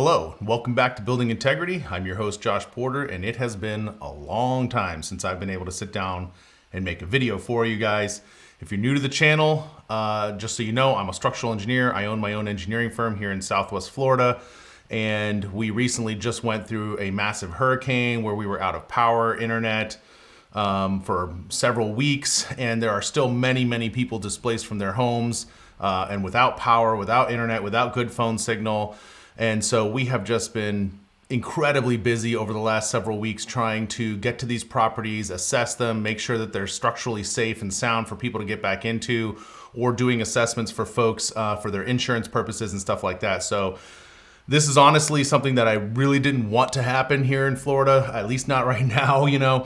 Hello, welcome back to Building Integrity. I'm your host, Josh Porter, and it has been a long time since I've been able to sit down and make a video for you guys. If you're new to the channel, just so you know, I'm a structural engineer. I own my own engineering firm here in Southwest Florida, and we recently just went through a massive hurricane where we were out of power, internet, for several weeks, and there are still many people displaced from their homes and without power, without internet, without good phone signal. And so we have just been incredibly busy over the last several weeks trying to get to these properties, assess them, make sure that they're structurally safe and sound for people to get back into, or doing assessments for folks for their insurance purposes and stuff like that. So this is honestly something that I really didn't want to happen here in Florida, at least not right now, you know.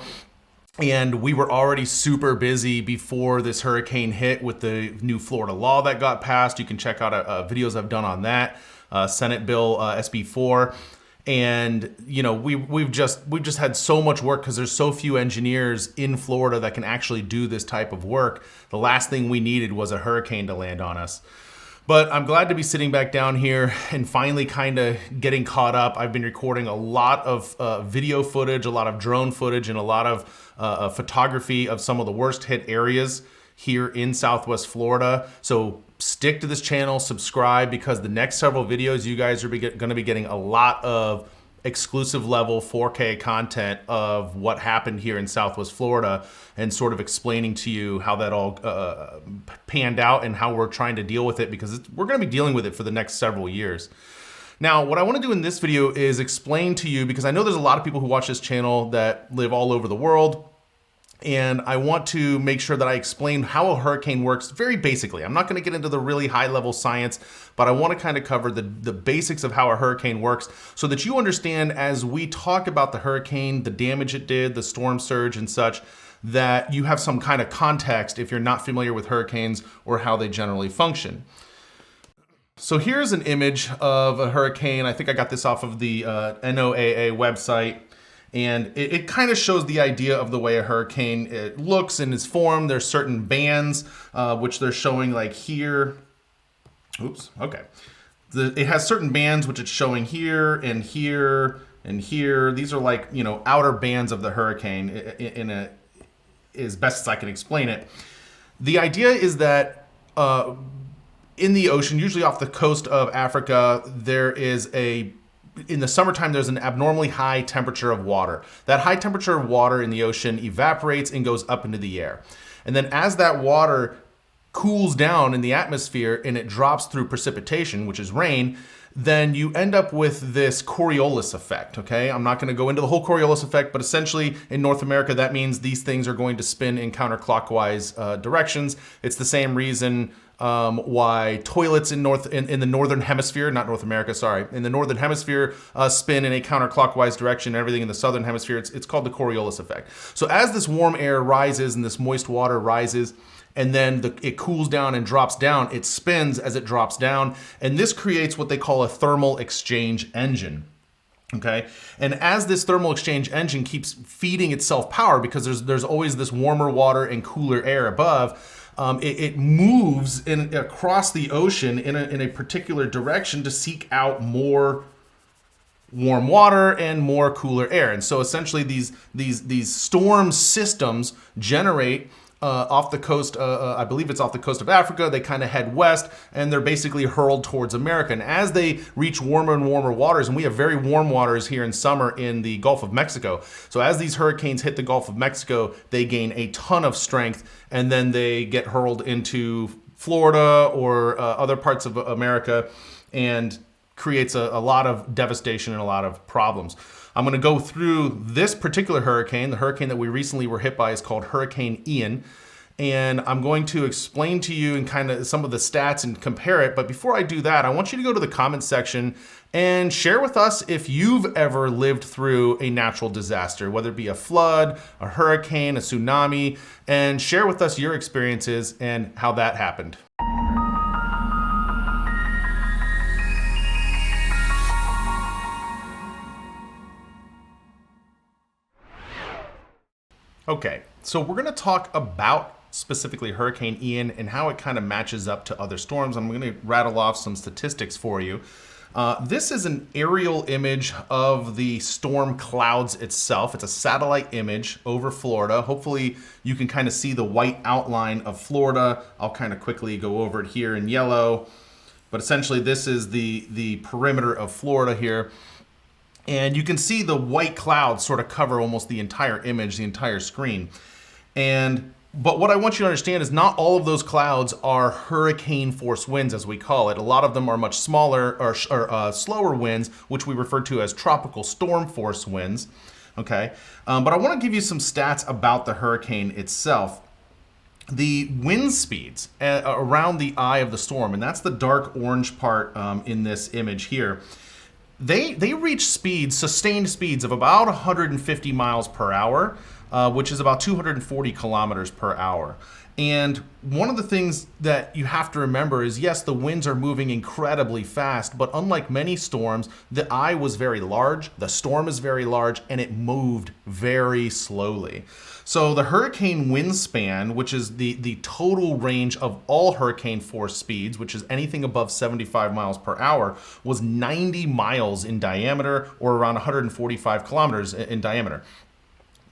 And we were already super busy before this hurricane hit with the new Florida law that got passed. You can check out videos I've done on that. Senate Bill SB 4, and you know we've just had so much work because there's so few engineers in Florida that can actually do this type of work. The last thing we needed was a hurricane to land on us. But I'm glad to be sitting back down here and finally kind of getting caught up. I've been recording a lot of video footage, a lot of drone footage, and a lot of photography of some of the worst hit areas here in Southwest Florida. So stick to this channel, subscribe, because the next several videos you guys are going to be getting a lot of exclusive level 4K content of what happened here in Southwest Florida and sort of explaining to you how that all panned out and how we're trying to deal with it, because we're going to be dealing with it for the next several years. Now, what I want to do in this video is explain to you, because I know there's a lot of people who watch this channel that live all over the world, and I want to make sure that I explain how a hurricane works very basically. I'm not going to get into the really high level science, but I want to kind of cover the basics of how a hurricane works so that you understand, as we talk about the hurricane, the damage it did, the storm surge and such, that you have some kind of context if you're not familiar with hurricanes or how they generally function. So here's an image of a hurricane. I think I got this off of the NOAA website. And it kind of shows the idea of the way a hurricane looks and is formed. There's certain bands, which they're showing like here. Oops, okay. It has certain bands, which it's showing here and here and here. These are like, you know, outer bands of the hurricane as best as I can explain it. The idea is that in the ocean, usually off the coast of Africa, in the summertime, there's an abnormally high temperature of water. That high temperature of water in the ocean evaporates and goes up into the air. And then as that water cools down in the atmosphere and it drops through precipitation, which is rain, then you end up with this Coriolis effect, okay? I'm not gonna go into the whole Coriolis effect, but essentially in North America, that means these things are going to spin in counterclockwise directions. It's the same reason why toilets in the northern hemisphere, not North America, sorry, in the northern hemisphere spin in a counterclockwise direction, and everything in the southern hemisphere, it's called the Coriolis effect. So as this warm air rises and this moist water rises, and then it cools down and drops down, it spins as it drops down, and this creates what they call a thermal exchange engine. Okay, and as this thermal exchange engine keeps feeding itself power, because there's always this warmer water and cooler air above, it moves across the ocean in a particular direction to seek out more warm water and more cooler air. And so essentially these storm systems generate off the coast, I believe it's off the coast of Africa. They kind of head west and they're basically hurled towards America. And as they reach warmer and warmer waters, and we have very warm waters here in summer in the Gulf of Mexico. So as these hurricanes hit the Gulf of Mexico, they gain a ton of strength, and then they get hurled into Florida or other parts of America, and creates a lot of devastation and a lot of problems. I'm going to go through this particular hurricane. The hurricane that we recently were hit by is called Hurricane Ian. And I'm going to explain to you and kind of some of the stats and compare it. But before I do that, I want you to go to the comments section and share with us if you've ever lived through a natural disaster, whether it be a flood, a hurricane, a tsunami, and share with us your experiences and how that happened. Okay, so we're going to talk about specifically Hurricane Ian and how it kind of matches up to other storms. I'm going to rattle off some statistics for you. This is an aerial image of the storm clouds itself. It's a satellite image over Florida. Hopefully you can kind of see the white outline of Florida. I'll kind of quickly go over it here in yellow. But essentially this is the perimeter of Florida here. And you can see the white clouds sort of cover almost the entire image, the entire screen. But what I want you to understand is not all of those clouds are hurricane force winds, as we call it. A lot of them are much smaller or slower winds, which we refer to as tropical storm force winds. Okay, but I want to give you some stats about the hurricane itself. The wind speeds around the eye of the storm, and that's the dark orange part in this image here. They reach speeds, sustained speeds of about 150 miles per hour. Which is about 240 kilometers per hour. And one of the things that you have to remember is, yes, the winds are moving incredibly fast, but unlike many storms, the eye was very large, the storm is very large, and it moved very slowly. So the hurricane wingspan, which is the total range of all hurricane force speeds, which is anything above 75 miles per hour, was 90 miles in diameter, or around 145 kilometers in diameter.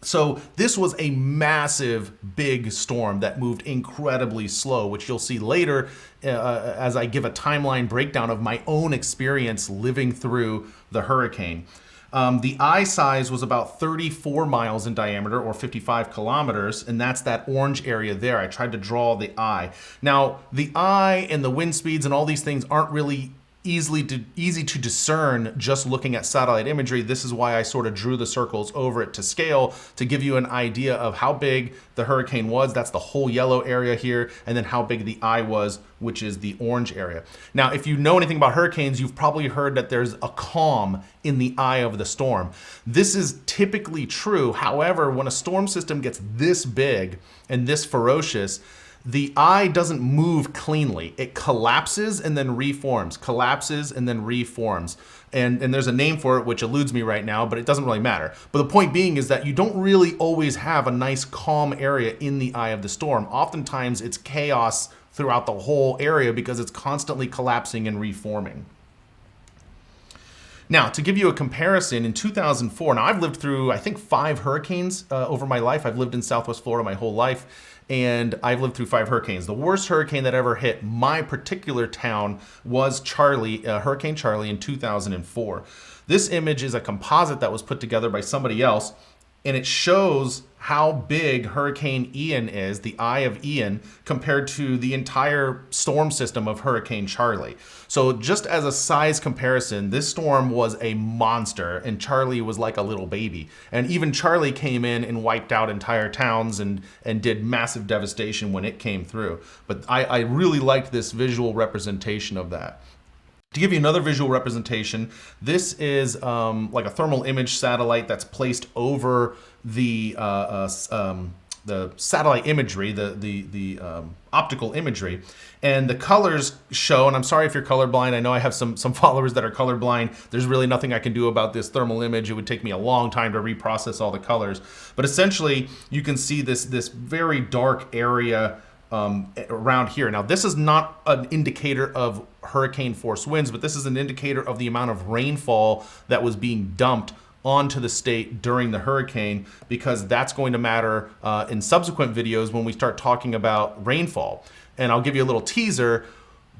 So this was a massive, big storm that moved incredibly slow, which you'll see later as I give a timeline breakdown of my own experience living through the hurricane. The eye size was about 34 miles in diameter, or 55 kilometers, and that's that orange area there. I tried to draw the eye. Now, the eye and the wind speeds and all these things aren't really easy to discern just looking at satellite imagery. This is why I sort of drew the circles over it to scale, to give you an idea of how big the hurricane was. That's the whole yellow area here, and then how big the eye was, which is the orange area. Now, if you know anything about hurricanes, you've probably heard that there's a calm in the eye of the storm. This is typically true. However, when a storm system gets this big and this ferocious, the eye doesn't move cleanly. It collapses and then reforms, collapses and then reforms. And there's a name for it which eludes me right now, but it doesn't really matter. But the point being is that you don't really always have a nice calm area in the eye of the storm. Oftentimes it's chaos throughout the whole area because it's constantly collapsing and reforming. Now, to give you a comparison, in 2004, now I've lived through, I think, 5 hurricanes over my life. I've lived in Southwest Florida my whole life, and I've lived through 5 hurricanes. The worst hurricane that ever hit my particular town was Hurricane Charlie in 2004. This image is a composite that was put together by somebody else, and it shows how big Hurricane Ian is, the eye of Ian, compared to the entire storm system of Hurricane Charlie. So just as a size comparison, this storm was a monster, and Charlie was like a little baby. And even Charlie came in and wiped out entire towns and did massive devastation when it came through. But I really liked this visual representation of that. To give you another visual representation, this is like a thermal image satellite that's placed over the satellite imagery, the optical imagery, and the colors show. And I'm sorry if you're colorblind. I know I have some followers that are colorblind. There's really nothing I can do about this thermal image. It would take me a long time to reprocess all the colors. But essentially, you can see this very dark area around here. Now, this is not an indicator of hurricane force winds, but this is an indicator of the amount of rainfall that was being dumped onto the state during the hurricane, because that's going to matter in subsequent videos when we start talking about rainfall. And I'll give you a little teaser.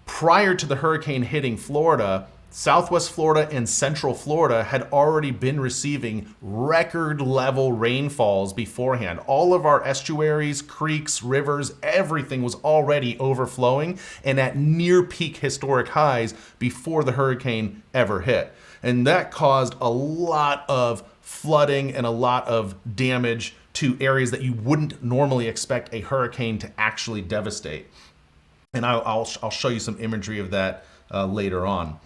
Prior to the hurricane hitting Florida, Southwest Florida and Central Florida had already been receiving record level rainfalls beforehand. All of our estuaries, creeks, rivers, everything was already overflowing and at near peak historic highs before the hurricane ever hit. And that caused a lot of flooding and a lot of damage to areas that you wouldn't normally expect a hurricane to actually devastate. And I'll show you some imagery of that later on.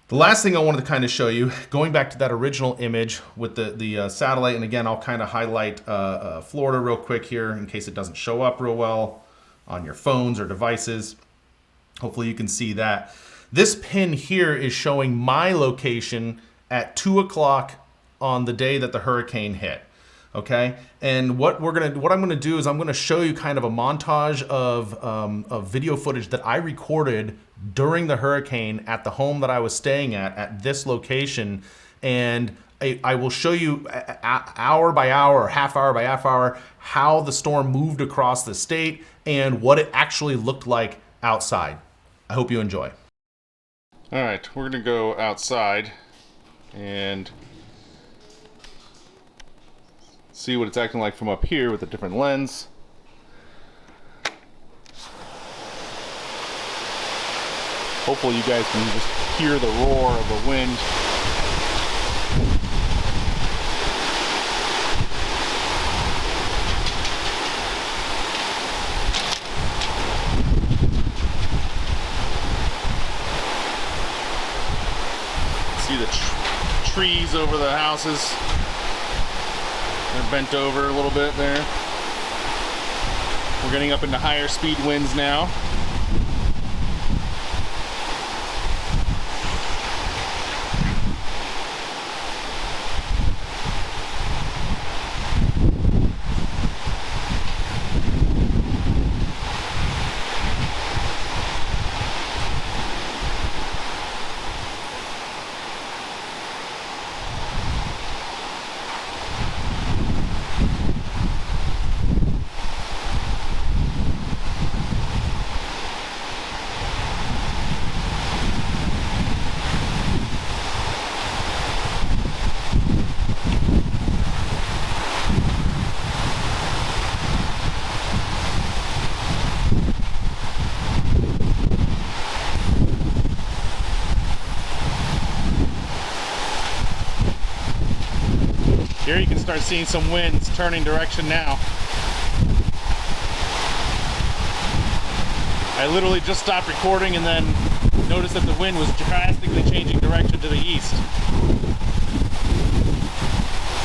The last thing I wanted to kind of show you, going back to that original image with the satellite, and again, I'll kind of highlight Florida real quick here in case it doesn't show up real well on your phones or devices. Hopefully you can see that. This pin here is showing my location at 2 o'clock on the day that the hurricane hit. Okay, and what I'm gonna do is I'm gonna show you kind of a montage of video footage that I recorded during the hurricane at the home that I was staying at this location, and I will show you hour by hour, or half hour by half hour, how the storm moved across the state and what it actually looked like outside. I hope you enjoy. All right, we're gonna go outside and see what it's acting like from up here with a different lens. Hopefully you guys can just hear the roar of the wind. See the trees over the houses. They're bent over a little bit there. We're getting up into higher speed winds now. Here you can start seeing some winds turning direction now. I literally just stopped recording and then noticed that the wind was drastically changing direction to the east.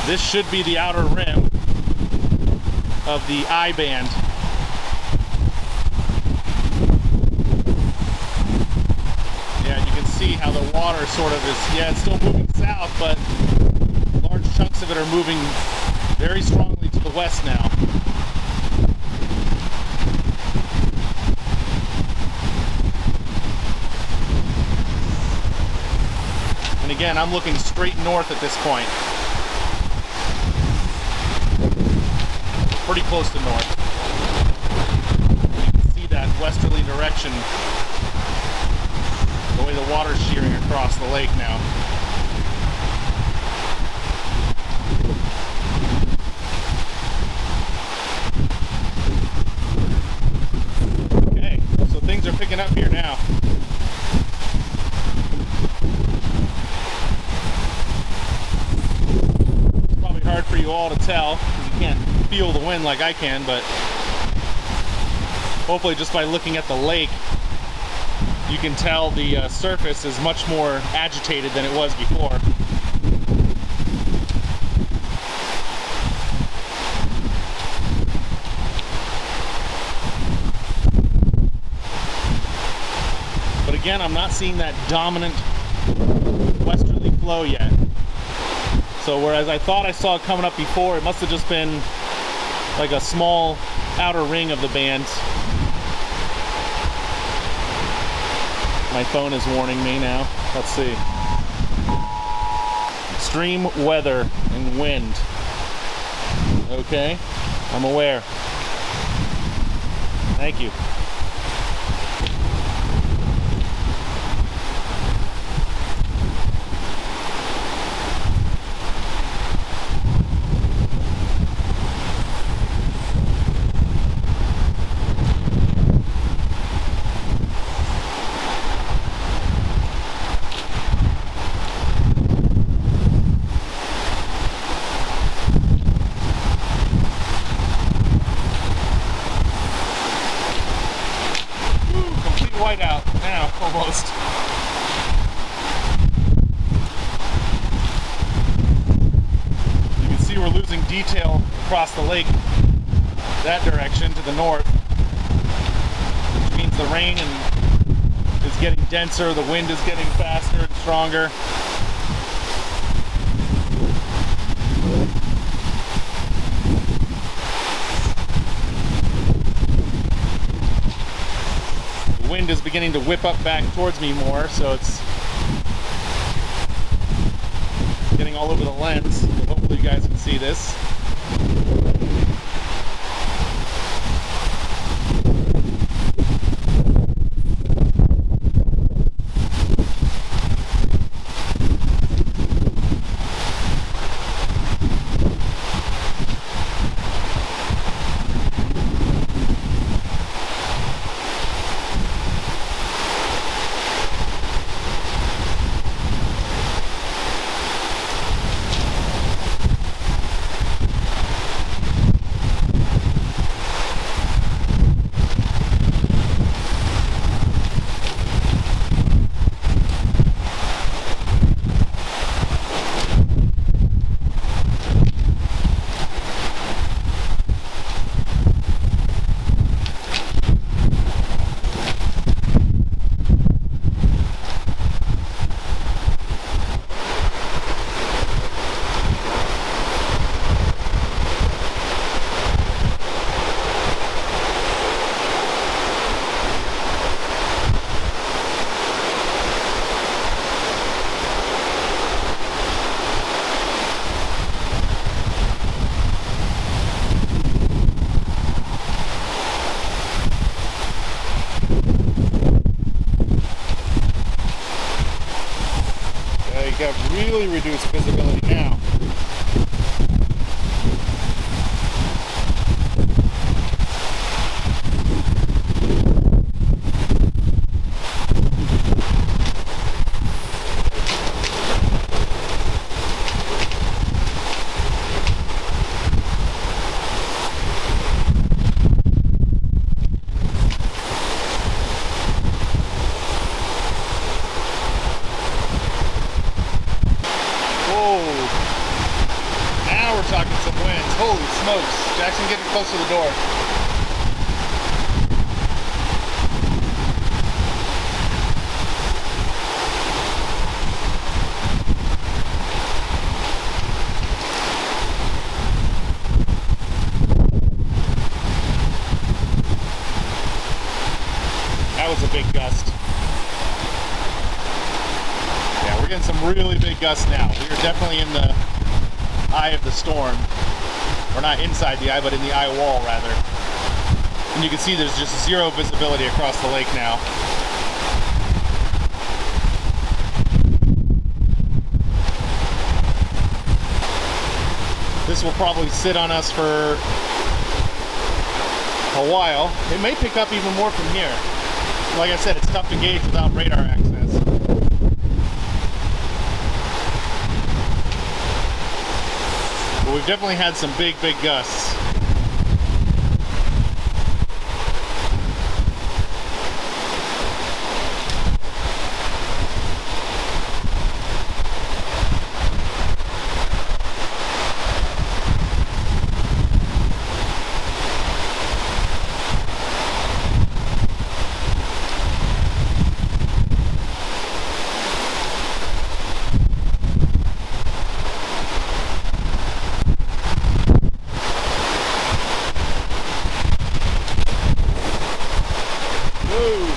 This should be the outer rim of the I band. Yeah, you can see how the water sort of is, yeah, it's still moving south, but large chunks of it are moving very strongly to the west now. And again, I'm looking straight north at this point. Pretty close to north. You can see that westerly direction, the way the water's shearing across the lake now. Things are picking up here now. It's probably hard for you all to tell because you can't feel the wind like I can, but hopefully just by looking at the lake you can tell the surface is much more agitated than it was before. Again, I'm not seeing that dominant westerly flow yet. So whereas I thought I saw it coming up before, it must have just been like a small outer ring of the band. My phone is warning me now. Let's see. Extreme weather and wind. Okay, I'm aware. Thank you. Whiteout now, almost. You can see we're losing detail across the lake that direction to the north, which means the rain is getting denser, the wind is getting faster and stronger. wind is beginning to whip up back towards me more, so it's getting all over the lens. So hopefully you guys can see this. You have really reduced visibility now. Now we're talking some winds. Holy smokes. Jackson, getting close to the door. That was a big gust. Yeah, we're getting some really big gusts now. We are definitely in the eye of the storm. Or not inside the eye, but in the eye wall, rather. And you can see there's just zero visibility across the lake now. This will probably sit on us for a while. It may pick up even more from here. Like I said, it's tough to gauge without radar access. But we've definitely had some big gusts.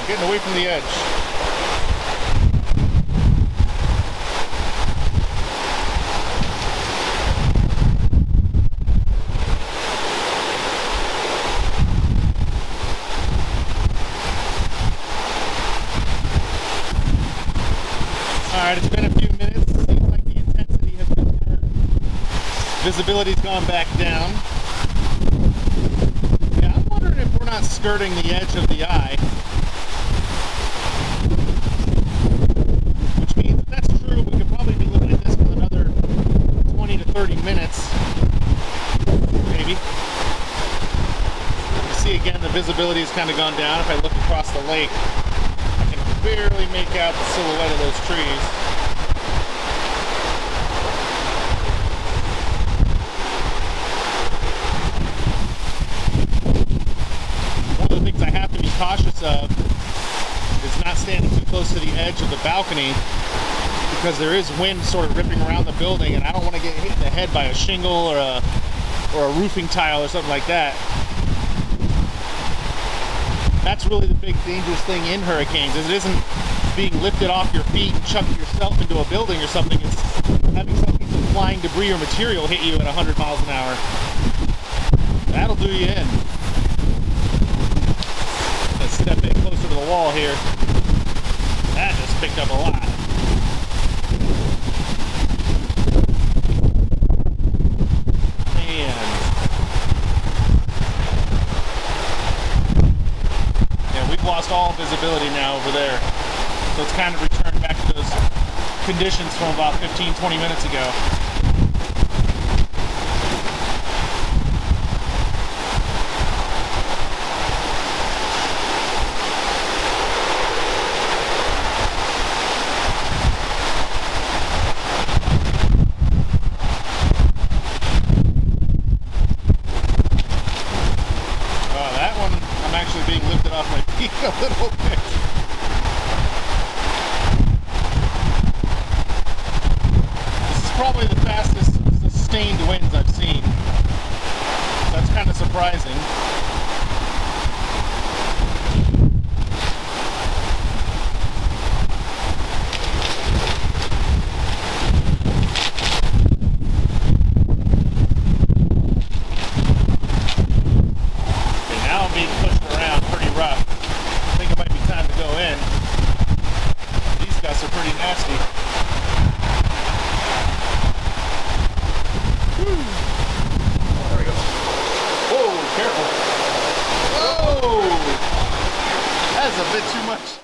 Getting away from the edge. Alright, it's been a few minutes. Seems like the intensity has returned. Visibility's gone back down. Yeah, I'm wondering if we're not skirting the edge of the eye. Which means if that's true, we could probably be looking at this for another 20 to 30 minutes. Maybe. You see again, the visibility has kind of gone down. If I look across the lake, I can barely make out the silhouette of those trees. One of the things I have to be cautious of is not standing too close to the edge of the balcony, because there is wind sort of ripping around the building, and I don't want to get hit in the head by a shingle or a roofing tile or something like that. That's really the big dangerous thing in hurricanes, is it isn't being lifted off your feet and chucked yourself into a building or something. It's having some piece of flying debris or material hit you at 100 miles an hour. That'll do you in. Let's step in closer to the wall here. That just picked up a lot. We've lost all visibility now over there. So it's kind of returned back to those conditions from about 15-20 minutes ago. That one, I'm actually being lifted off my feet a little bit. This is probably the fastest sustained winds I've seen. That's kind of surprising. Being pushed around pretty rough. I think it might be time to go in. These guys are pretty nasty. Whew. Oh, there we go. Whoa, careful. Whoa! That's a bit too much.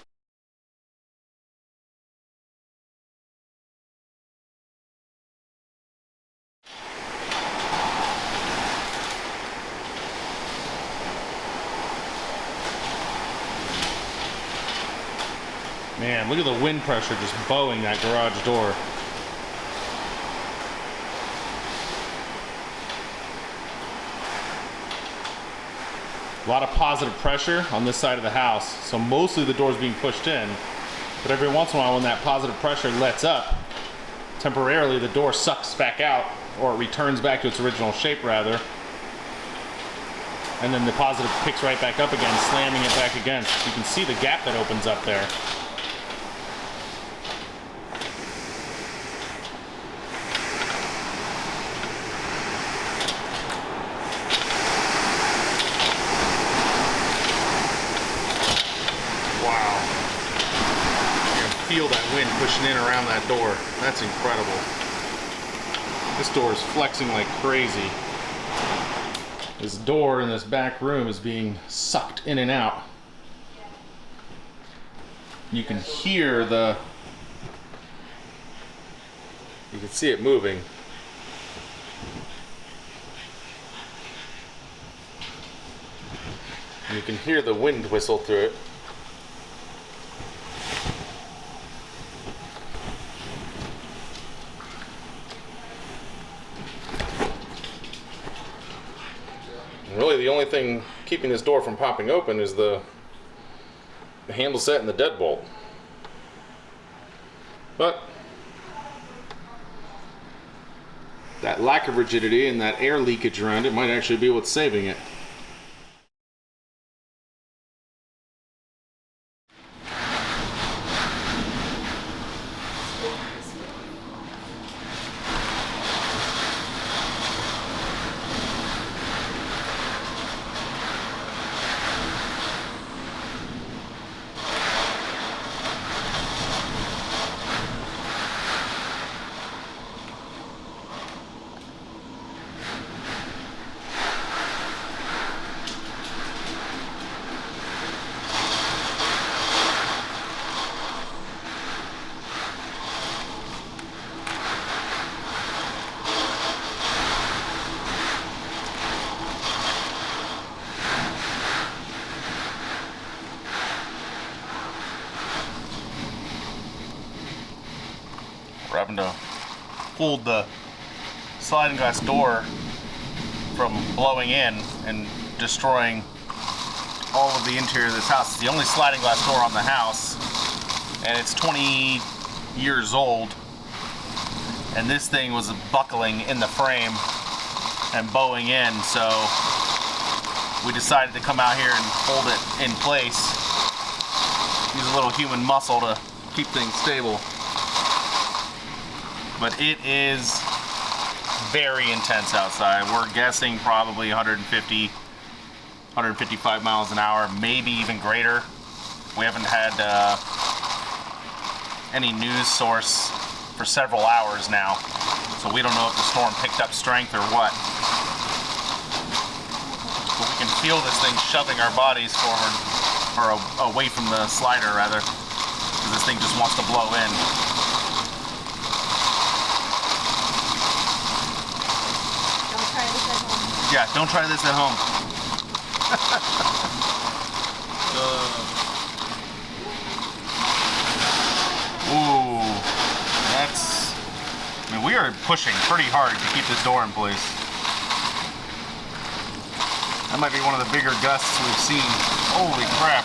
Man, look at the wind pressure just bowing that garage door. A lot of positive pressure on this side of the house, so mostly the door's being pushed in, but every once in a while when that positive pressure lets up, temporarily the door sucks back out, or it returns back to its original shape rather, and then the positive picks right back up again, slamming it back against. You can see the gap that opens up there. Feel that wind pushing in around that door. That's incredible. This door is flexing like crazy. This door in this back room is being sucked in and out. You can hear the... You can see it moving. And you can hear the wind whistle through it. Really, the only thing keeping this door from popping open is the handle set and the deadbolt. But that lack of rigidity and that air leakage around it might actually be what's saving it. We're having to hold the sliding glass door from blowing in and destroying all of the interior of this house. It's the only sliding glass door on the house, and it's 20 years old, and this thing was buckling in the frame and bowing in, so we decided to come out here and hold it in place. Use a little human muscle to keep things stable. But it is very intense outside. We're guessing probably 150, 155 miles an hour, maybe even greater. We haven't had any news source for several hours now, so we don't know if the storm picked up strength or what. But we can feel this thing shoving our bodies forward, or away from the slider rather, because this thing just wants to blow in. Don't try this at home. Yeah, don't try this at home. Ooh, that's, I mean, we are pushing pretty hard to keep this door in place. That might be one of the bigger gusts we've seen. Holy crap.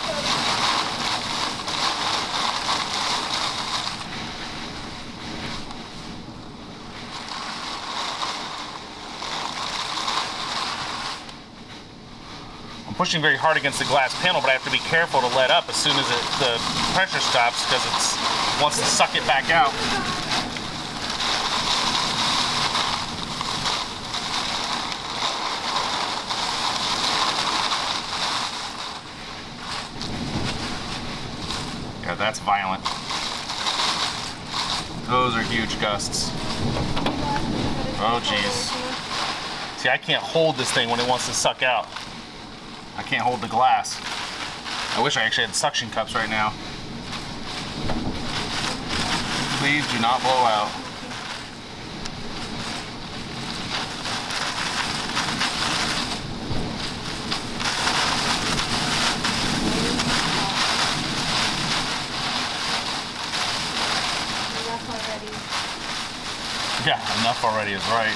I'm pushing very hard against the glass panel, but I have to be careful to let up as soon as the pressure stops, because it wants to suck it back out. Yeah, that's violent. Those are huge gusts. Oh, jeez. See, I can't hold this thing when it wants to suck out. I can't hold the glass. I wish I actually had suction cups right now. Please do not blow out. Enough already. Yeah, enough already is right.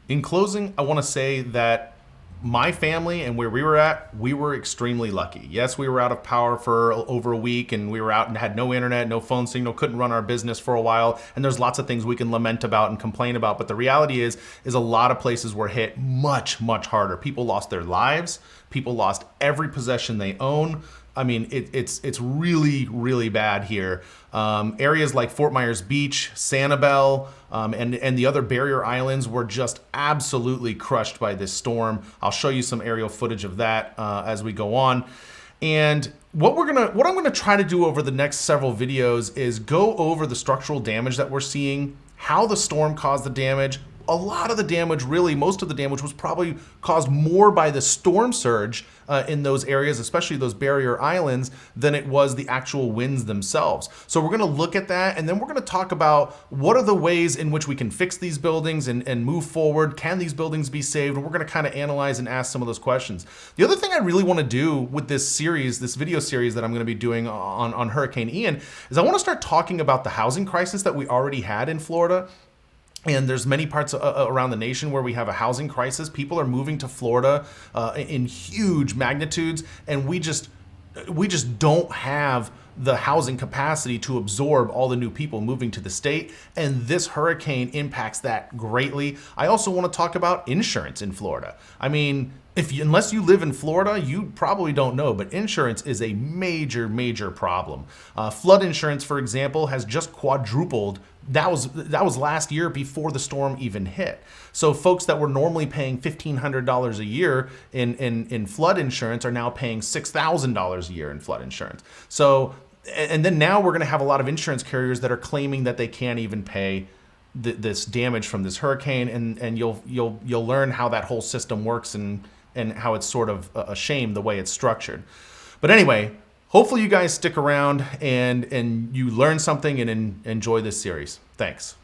In closing, I want to say that my family and where we were at, we were extremely lucky. Yes, we were out of power for over a week, and we were out and had no internet, no phone signal, couldn't run our business for a while. And there's lots of things we can lament about and complain about. But the reality is a lot of places were hit much, much harder. People lost their lives. People lost every possession they own. I mean, it's really, really bad here. Areas like Fort Myers Beach, Sanibel, and the other barrier islands were just absolutely crushed by this storm. I'll show you some aerial footage of that as we go on. And what I'm gonna try to do over the next several videos is go over the structural damage that we're seeing, how the storm caused the damage. A lot of the damage, really, most of the damage was probably caused more by the storm surge in those areas, especially those barrier islands, than it was the actual winds themselves. So we're gonna look at that, and then we're gonna talk about what are the ways in which we can fix these buildings and move forward. Can these buildings be saved? And we're gonna kind of analyze and ask some of those questions. The other thing I really wanna do with this series, this video series that I'm gonna be doing on Hurricane Ian, is I wanna start talking about the housing crisis that we already had in Florida. And there's many parts around the nation where we have a housing crisis. People are moving to Florida in huge magnitudes, and we just don't have the housing capacity to absorb all the new people moving to the state, and this hurricane impacts that greatly. I also want to talk about insurance in Florida. I mean, unless you live in Florida, you probably don't know, but insurance is a major, major problem. Flood insurance, for example, has just quadrupled. That was last year before the storm even hit. So folks that were normally paying $1,500 a year in flood insurance are now paying $6,000 a year in flood insurance. So, and then now we're going to have a lot of insurance carriers that are claiming that they can't even pay this damage from this hurricane, and you'll learn how that whole system works and how it's sort of a shame the way it's structured. But anyway, hopefully you guys stick around and you learn something and enjoy this series. Thanks.